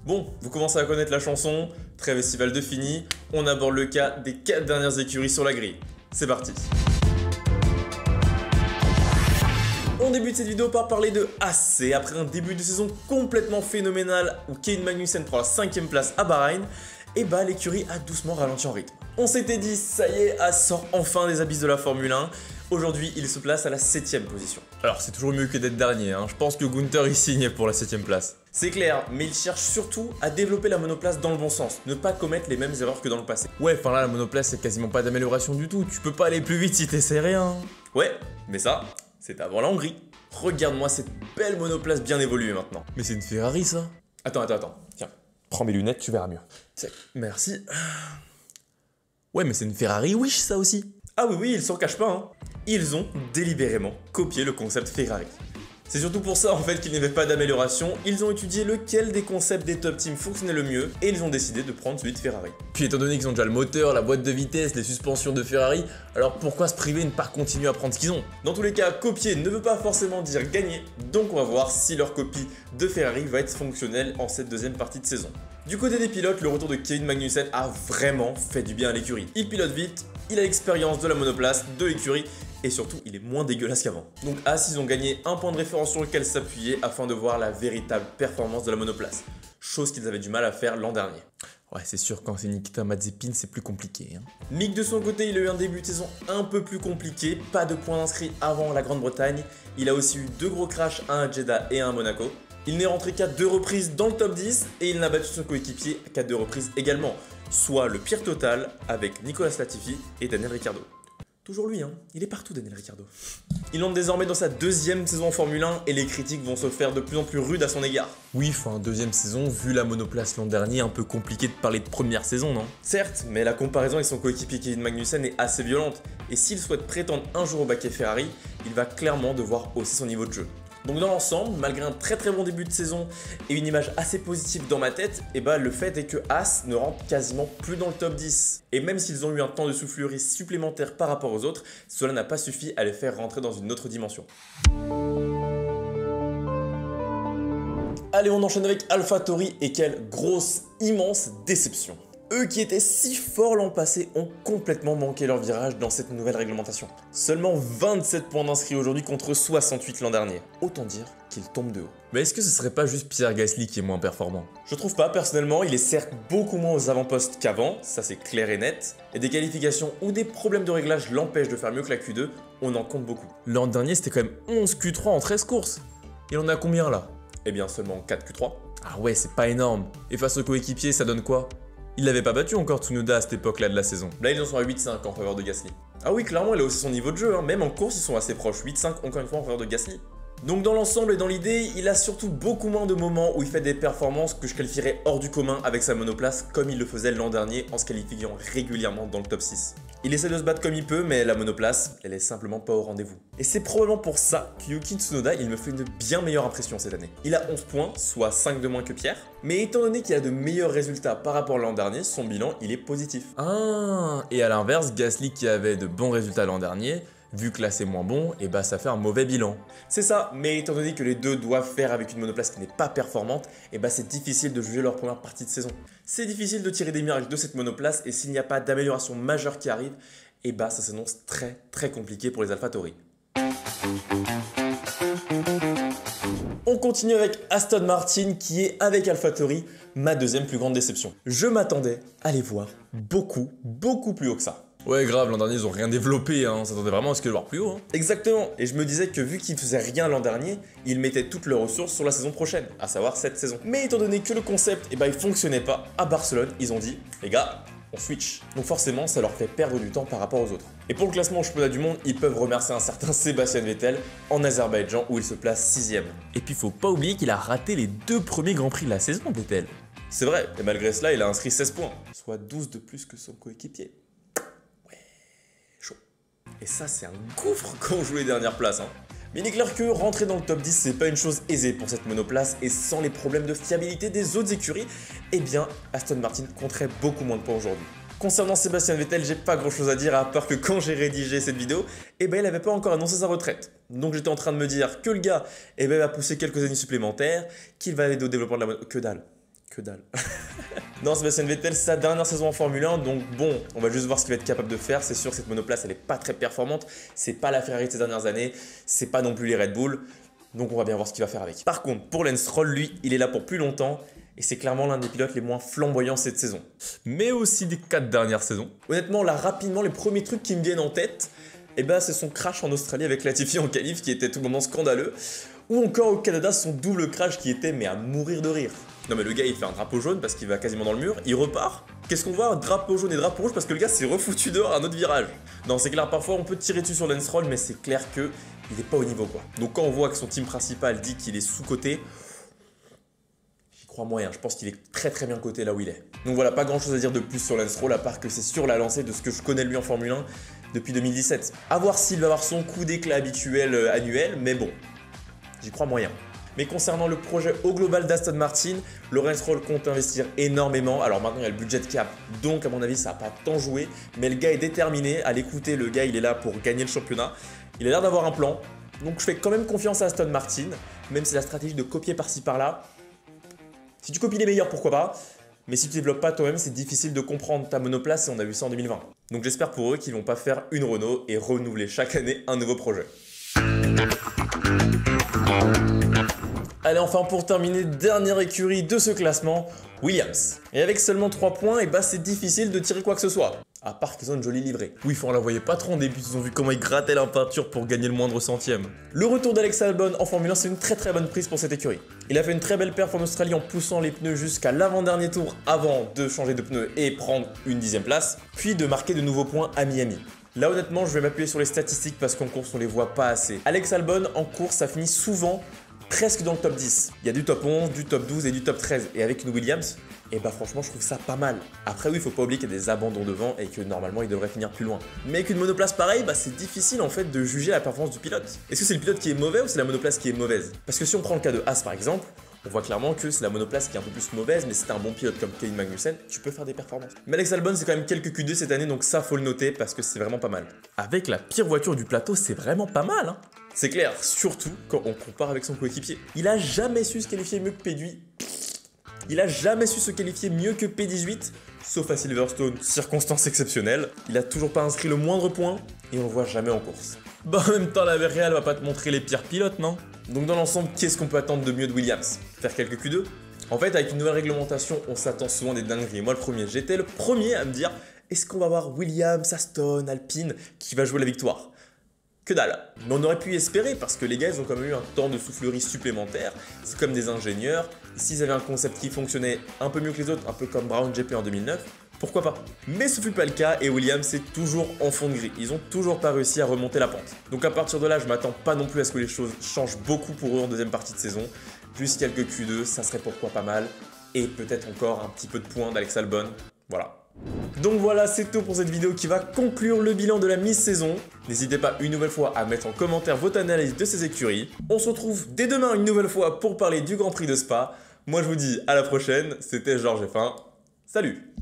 Bon, vous commencez à connaître la chanson, trêve estivale de fini, on aborde le cas des 4 dernières écuries sur la grille. C'est parti. On débute cette vidéo par parler de AC. Après un début de saison complètement phénoménal où Kevin Magnussen prend la 5ème place à Bahreïn, et bah l'écurie a doucement ralenti en rythme. On s'était dit, ça y est, As sort enfin des abysses de la Formule 1. Aujourd'hui, il se place à la 7ème position. Alors c'est toujours mieux que d'être dernier, hein. Je pense que Gunther y signe pour la 7ème place. C'est clair, mais il cherche surtout à développer la monoplace dans le bon sens, ne pas commettre les mêmes erreurs que dans le passé. Ouais, enfin là la monoplace c'est quasiment pas d'amélioration du tout, tu peux pas aller plus vite si t'essaies rien. Ouais, mais ça, c'est avant la Hongrie. Regarde-moi cette belle monoplace bien évoluée maintenant. Mais c'est une Ferrari ça. Attends, tiens, prends mes lunettes, tu verras mieux. Merci. Ouais, mais c'est une Ferrari Wish ça aussi. Ah oui, ils s'en cachent pas, hein. Ils ont délibérément copié le concept Ferrari. C'est surtout pour ça en fait qu'il n'y avait pas d'amélioration, ils ont étudié lequel des concepts des top teams fonctionnait le mieux et ils ont décidé de prendre celui de Ferrari. Puis étant donné qu'ils ont déjà le moteur, la boîte de vitesse, les suspensions de Ferrari, alors pourquoi se priver et ne pas continuer à prendre ce qu'ils ont? Dans tous les cas, copier ne veut pas forcément dire gagner, donc on va voir si leur copie de Ferrari va être fonctionnelle en cette deuxième partie de saison. Du côté des pilotes, le retour de Kevin Magnussen a vraiment fait du bien à l'écurie. Il pilote vite, il a l'expérience de la monoplace, de l'écurie, et surtout il est moins dégueulasse qu'avant. Donc As, ils ont gagné un point de référence sur lequel s'appuyer afin de voir la véritable performance de la monoplace. Chose qu'ils avaient du mal à faire l'an dernier. Ouais, c'est sûr, quand c'est Nikita Mazepin, c'est plus compliqué. Hein. Mick de son côté, il a eu un début de saison un peu plus compliqué, pas de points inscrits avant la Grande-Bretagne. Il a aussi eu 2 gros crashs, un à Jeddah et un à Monaco. Il n'est rentré qu'à 2 reprises dans le top 10 et il n'a battu son coéquipier qu'à 2 reprises également. Soit le pire total avec Nicolas Latifi et Daniel Ricciardo. Toujours lui, hein, il est partout Daniel Ricciardo. Il entre désormais dans sa 2ème saison en Formule 1 et les critiques vont se faire de plus en plus rudes à son égard. Oui, enfin 2ème saison, vu la monoplace l'an dernier, un peu compliqué de parler de première saison, non? Certes, mais la comparaison avec son coéquipier Kevin Magnussen est assez violente et s'il souhaite prétendre un jour au baquet Ferrari, il va clairement devoir hausser son niveau de jeu. Donc dans l'ensemble, malgré un très bon début de saison et une image assez positive dans ma tête, et bah le fait est que As ne rentre quasiment plus dans le top 10. Et même s'ils ont eu un temps de soufflerie supplémentaire par rapport aux autres, cela n'a pas suffi à les faire rentrer dans une autre dimension. Allez, on enchaîne avec AlphaTauri et quelle grosse, immense déception. Eux qui étaient si forts l'an passé ont complètement manqué leur virage dans cette nouvelle réglementation. Seulement 27 points d'inscrits aujourd'hui contre 68 l'an dernier. Autant dire qu'ils tombent de haut. Mais est-ce que ce serait pas juste Pierre Gasly qui est moins performant? Je trouve pas, personnellement, il est certes beaucoup moins aux avant-postes qu'avant, ça c'est clair et net, et des qualifications ou des problèmes de réglage l'empêchent de faire mieux que la Q2, on en compte beaucoup. L'an dernier c'était quand même 11 Q3 en 13 courses. Et on a combien là? Eh bien seulement 4 Q3. Ah ouais, c'est pas énorme. Et face aux coéquipiers, ça donne quoi? Il n'avait pas battu encore Tsunoda à cette époque-là de la saison. Là, ils en sont à 8-5 en faveur de Gasly. Ah oui, clairement, il a aussi son niveau de jeu. Hein. Même en course, ils sont assez proches. 8-5 encore une fois en faveur de Gasly. Donc dans l'ensemble et dans l'idée, il a surtout beaucoup moins de moments où il fait des performances que je qualifierais hors du commun avec sa monoplace comme il le faisait l'an dernier en se qualifiant régulièrement dans le top 6. Il essaie de se battre comme il peut, mais la monoplace, elle est simplement pas au rendez-vous. Et c'est probablement pour ça que Yuki Tsunoda, il me fait une bien meilleure impression cette année. Il a 11 points, soit 5 de moins que Pierre, mais étant donné qu'il a de meilleurs résultats par rapport à l'an dernier, son bilan, il est positif. Ah, et à l'inverse, Gasly qui avait de bons résultats l'an dernier, vu que là c'est moins bon, et bah ça fait un mauvais bilan. C'est ça, mais étant donné que les deux doivent faire avec une monoplace qui n'est pas performante, et bah c'est difficile de juger leur première partie de saison. C'est difficile de tirer des miracles de cette monoplace et s'il n'y a pas d'amélioration majeure qui arrive, et bah ça s'annonce très compliqué pour les AlphaTauri. On continue avec Aston Martin qui est avec AlphaTauri ma 2ème plus grande déception. Je m'attendais à les voir beaucoup plus haut que ça. Ouais grave, l'an dernier ils ont rien développé, hein. On s'attendait vraiment à ce qu'ils le voir plus haut. Hein. Exactement, et je me disais que vu qu'ils faisaient rien l'an dernier, ils mettaient toutes leurs ressources sur la saison prochaine, à savoir cette saison. Mais étant donné que le concept, il fonctionnait pas, à Barcelone, ils ont dit, les gars, on switch. Donc forcément, ça leur fait perdre du temps par rapport aux autres. Et pour le classement au championnat du monde, ils peuvent remercier un certain Sébastien Vettel en Azerbaïdjan où il se place 6ème. Et puis faut pas oublier qu'il a raté les 2 premiers Grands Prix de la saison, Vettel. C'est vrai, et malgré cela, il a inscrit 16 points, soit 12 de plus que son coéquipier. Et ça, c'est un gouffre quand on joue les dernières places. Hein. Mais il est clair que rentrer dans le top 10, c'est pas une chose aisée pour cette monoplace et sans les problèmes de fiabilité des autres écuries, eh bien, Aston Martin compterait beaucoup moins de points aujourd'hui. Concernant Sébastien Vettel, j'ai pas grand chose à dire à part que quand j'ai rédigé cette vidéo, il avait pas encore annoncé sa retraite. Donc j'étais en train de me dire que le gars va pousser quelques années supplémentaires, qu'il va aider au développement de la monoplace. Que dalle. Que dalle. Non, Sébastien Vettel, c'est sa dernière saison en Formule 1, donc bon, on va juste voir ce qu'il va être capable de faire. C'est sûr que cette monoplace, elle est pas très performante. C'est pas la Ferrari de ces dernières années, c'est pas non plus les Red Bull. Donc on va bien voir ce qu'il va faire avec. Par contre, pour Lance Stroll, lui, il est là pour plus longtemps. Et c'est clairement l'un des pilotes les moins flamboyants cette saison. Mais aussi des 4 dernières saisons. Honnêtement, là, rapidement, les premiers trucs qui me viennent en tête, eh ben, c'est son crash en Australie avec Latifi en qualif qui était tout le moment scandaleux. Ou encore au Canada, son double crash qui était mais à mourir de rire. Non mais le gars, il fait un drapeau jaune parce qu'il va quasiment dans le mur, il repart. Qu'est-ce qu'on voit? Drapeau jaune et drapeau rouge parce que le gars s'est refoutu dehors à un autre virage. Non, c'est clair, parfois on peut tirer dessus sur Lance Stroll, mais c'est clair que il est pas au niveau quoi. Donc quand on voit que son team principal dit qu'il est sous-coté, j'y crois moyen. Je pense qu'il est très bien coté là où il est. Donc voilà, pas grand chose à dire de plus sur Lance Stroll à part que c'est sur la lancée de ce que je connais de lui en Formule 1 depuis 2017. A voir s'il va avoir son coup d'éclat habituel annuel, mais bon, j'y crois moyen. Mais concernant le projet au global d'Aston Martin, Lance Stroll compte investir énormément. Alors maintenant il y a le budget cap, donc à mon avis ça n'a pas tant joué. Mais le gars est déterminé, à l'écouter, le gars il est là pour gagner le championnat. Il a l'air d'avoir un plan, donc je fais quand même confiance à Aston Martin, même si la stratégie de copier par-ci par-là, si tu copies les meilleurs pourquoi pas, mais si tu développes pas toi-même c'est difficile de comprendre ta monoplace et on a vu ça en 2020. Donc j'espère pour eux qu'ils vont pas faire une Renault et renouveler chaque année un nouveau projet. Allez, enfin pour terminer, dernière écurie de ce classement, Williams. Et avec seulement 3 points, et bah c'est difficile de tirer quoi que ce soit. À part qu'ils ont une jolie livrée. Oui, on la voyait pas trop en début, ils ont vu comment ils grattaient la peinture pour gagner le moindre centième. Le retour d'Alex Albon en Formule 1, c'est une très bonne prise pour cette écurie. Il a fait une très belle perf en Australie en poussant les pneus jusqu'à l'avant-dernier tour avant de changer de pneus et prendre une 10e place, puis de marquer de nouveaux points à Miami. Là honnêtement, je vais m'appuyer sur les statistiques parce qu'en course on les voit pas assez. Alex Albon en course, ça finit souvent presque dans le top 10. Il y a du top 11, du top 12 et du top 13. Et avec une Williams, et bah franchement je trouve ça pas mal. Après oui, il faut pas oublier qu'il y a des abandons devant et que normalement il devrait finir plus loin. Mais avec une monoplace pareille, bah c'est difficile en fait de juger la performance du pilote. Est-ce que c'est le pilote qui est mauvais ou c'est la monoplace qui est mauvaise? Parce que si on prend le cas de Haas par exemple, on voit clairement que c'est la monoplace qui est un peu plus mauvaise, mais si t'es un bon pilote comme Kevin Magnussen, tu peux faire des performances. Mais Alex Albon, c'est quand même quelques Q2 cette année, donc ça faut le noter parce que c'est vraiment pas mal. Avec la pire voiture du plateau, c'est vraiment pas mal, hein. C'est clair, surtout quand on compare avec son coéquipier. Il a jamais su se qualifier mieux que P18. Il a jamais su se qualifier mieux que P18, sauf à Silverstone, circonstance exceptionnelle. Il a toujours pas inscrit le moindre point et on le voit jamais en course. Bah en même temps, la Real va pas te montrer les pires pilotes, non? Donc dans l'ensemble, qu'est-ce qu'on peut attendre de mieux de Williams? Faire quelques Q2? En fait, avec une nouvelle réglementation, on s'attend souvent à des dingueries. Moi le premier, j'étais le premier à me dire, est-ce qu'on va voir Williams, Aston, Alpine qui va jouer la victoire? Que dalle. Mais on aurait pu y espérer parce que les gars ils ont quand même eu un temps de soufflerie supplémentaire. C'est comme des ingénieurs. S'ils avaient un concept qui fonctionnait un peu mieux que les autres, un peu comme Brown GP en 2009, pourquoi pas? Mais ce fut pas le cas et Williams est toujours en fond de grille. Ils ont toujours pas réussi à remonter la pente. Donc à partir de là, je m'attends pas non plus à ce que les choses changent beaucoup pour eux en deuxième partie de saison. Juste quelques Q2, ça serait pourquoi pas mal. Et peut-être encore un petit peu de points d'Alex Albon. Voilà. Donc voilà, c'est tout pour cette vidéo qui va conclure le bilan de la mi-saison. N'hésitez pas une nouvelle fois à mettre en commentaire votre analyse de ces écuries. On se retrouve dès demain une nouvelle fois pour parler du Grand Prix de Spa. Moi je vous dis à la prochaine, c'était Georges F1. Salut!